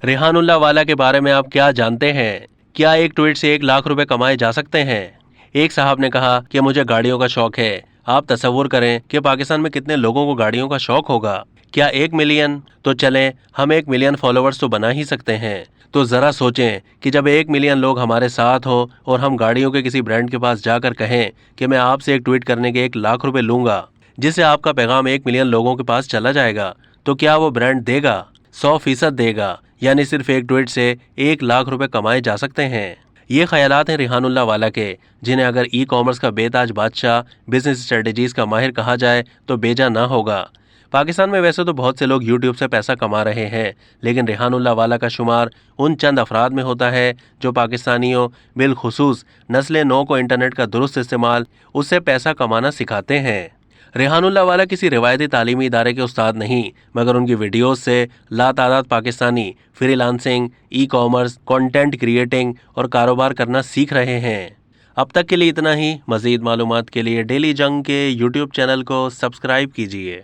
रेहानुल्लाह वाला के बारे में आप क्या जानते हैं? क्या एक ट्वीट से 1 लाख रुपए कमाए जा सकते हैं? एक साहब ने कहा कि मुझे गाड़ियों का शौक है। आप तसव्वुर करें कि पाकिस्तान में कितने लोगों को गाड़ियों का शौक होगा। क्या 1 मिलियन? तो चलें, हम 1 मिलियन फॉलोअर्स तो बना ही सकते हैं। तो जरा सोचें कि जब 1 मिलियन लोग हमारे साथ हों और हम गाड़ियों के किसी ब्रांड के पास जाकर कहें कि मैं आपसे एक ट्वीट करने के 1 लाख रुपए लूंगा, जिससे आपका पैगाम 1 मिलियन लोगों के पास चला जाएगा, तो क्या वो ब्रांड देगा? 100% देगा। यानी सिर्फ एक ट्वीट से 1 लाख रुपए कमाए जा सकते हैं। ये ख्यालात हैं रेहानुल्लाह वाला के, जिन्हें अगर ई कॉमर्स का बेताज बादशाह, बिजनेस स्ट्रेटजीज का माहिर कहा जाए तो बेजा ना होगा। पाकिस्तान में वैसे तो बहुत से लोग यूट्यूब से पैसा कमा रहे हैं, लेकिन रेहानुल्लाह वाला का शुमार उन चंद अफराद में होता है जो पाकिस्तानियों, बिलखुसूस नस्ल नौ को इंटरनेट का दुरुस्त इस्तेमाल, उससे पैसा कमाना सिखाते हैं। रेहानुल्लाह वाला किसी रिवायती तालीमी इदारे के उस्ताद नहीं, मगर उनकी वीडियोस से लातादाद Pakistani freelancing, e commerce, content creating और कारोबार करना सीख रहे हैं। अब तक के लिए इतना ही। मज़ीद मालूमात के लिए डेली जंग के यूट्यूब चैनल को सब्सक्राइब कीजिए।